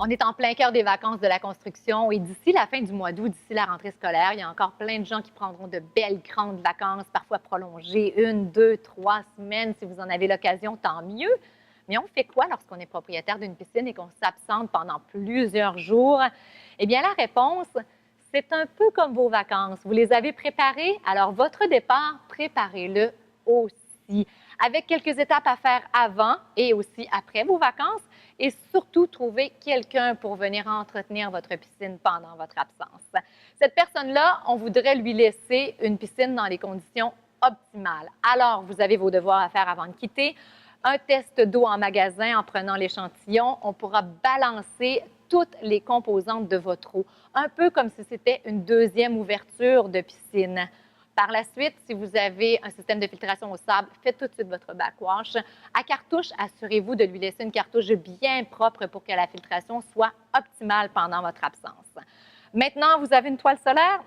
On est en plein cœur des vacances de la construction et d'ici la fin du mois d'août, d'ici la rentrée scolaire, il y a encore plein de gens qui prendront de belles grandes vacances, parfois prolongées, 1, 2, 3 semaines. Si vous en avez l'occasion, tant mieux. Mais on fait quoi lorsqu'on est propriétaire d'une piscine et qu'on s'absente pendant plusieurs jours? Eh bien, la réponse, c'est un peu comme vos vacances. Vous les avez préparées, alors votre départ, préparez-le aussi, avec quelques étapes à faire avant et aussi après vos vacances, et surtout trouver quelqu'un pour venir entretenir votre piscine pendant votre absence. Cette personne-là, on voudrait lui laisser une piscine dans les conditions optimales. Alors, vous avez vos devoirs à faire avant de quitter. Un test d'eau en magasin en prenant l'échantillon. On pourra balancer toutes les composantes de votre eau, un peu comme si c'était une deuxième ouverture de piscine. Par la suite, si vous avez un système de filtration au sable, faites tout de suite votre backwash. À cartouche, assurez-vous de lui laisser une cartouche bien propre pour que la filtration soit optimale pendant votre absence. Maintenant, vous avez une toile solaire?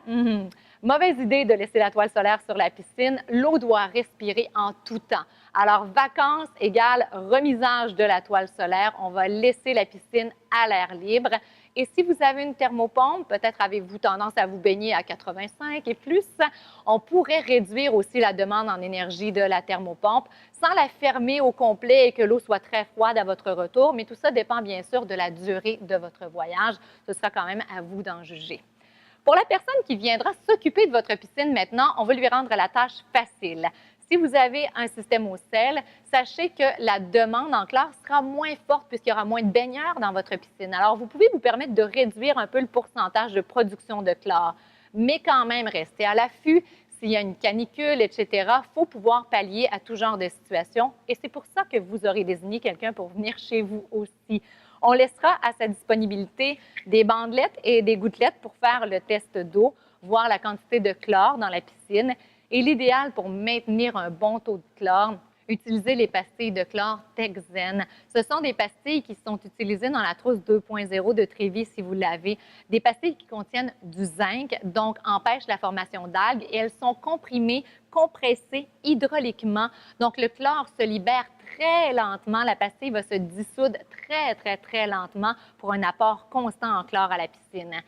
Mauvaise idée de laisser la toile solaire sur la piscine. L'eau doit respirer en tout temps. Alors, vacances égale remisage de la toile solaire. On va laisser la piscine à l'air libre. Et si vous avez une thermopompe, peut-être avez-vous tendance à vous baigner à 85 et plus, on pourrait réduire aussi la demande en énergie de la thermopompe sans la fermer au complet et que l'eau soit très froide à votre retour. Mais tout ça dépend bien sûr de la durée de votre voyage. Ce sera quand même à vous d'en juger. Pour la personne qui viendra s'occuper de votre piscine maintenant, on va lui rendre la tâche facile. Si vous avez un système au sel, sachez que la demande en chlore sera moins forte puisqu'il y aura moins de baigneurs dans votre piscine. Alors, vous pouvez vous permettre de réduire un peu le pourcentage de production de chlore, mais quand même rester à l'affût. S'il y a une canicule, etc., il faut pouvoir pallier à tout genre de situation. Et c'est pour ça que vous aurez désigné quelqu'un pour venir chez vous aussi. On laissera à sa disponibilité des bandelettes et des gouttelettes pour faire le test d'eau, voir la quantité de chlore dans la piscine. Et l'idéal pour maintenir un bon taux de chlore, utilisez les pastilles de chlore Texen. Ce sont des pastilles qui sont utilisées dans la trousse 2.0 de Trévis si vous l'avez. Des pastilles qui contiennent du zinc, donc empêchent la formation d'algues et elles sont comprimées, compressées hydrauliquement. Donc le chlore se libère très lentement. La pastille va se dissoudre très lentement pour un apport constant en chlore à la piscine.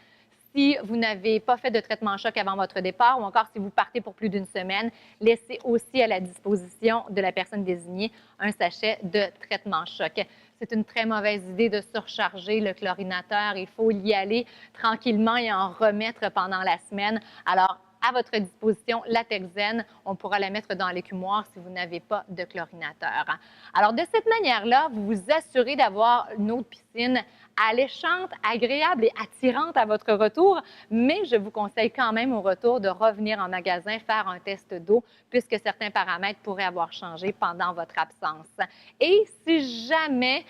Si vous n'avez pas fait de traitement choc avant votre départ ou encore si vous partez pour plus d'une semaine, laissez aussi à la disposition de la personne désignée un sachet de traitement choc. C'est une très mauvaise idée de surcharger le chlorinateur. Il faut y aller tranquillement et en remettre pendant la semaine. Alors, à votre disposition, la Texen, on pourra la mettre dans l'écumoire si vous n'avez pas de chlorinateur. Alors, de cette manière-là, vous vous assurez d'avoir une eau de piscine alléchante, agréable et attirante à votre retour, mais je vous conseille quand même au retour de revenir en magasin faire un test d'eau puisque certains paramètres pourraient avoir changé pendant votre absence. Et si jamais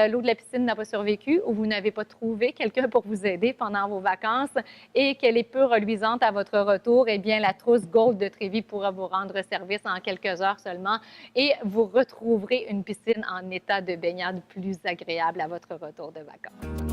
l'eau de la piscine n'a pas survécu ou vous n'avez pas trouvé quelqu'un pour vous aider pendant vos vacances et qu'elle est peu reluisante à votre retour, eh bien, la trousse Gold de Trévis pourra vous rendre service en quelques heures seulement et vous retrouverez une piscine en état de baignade plus agréable à votre retour de vacances.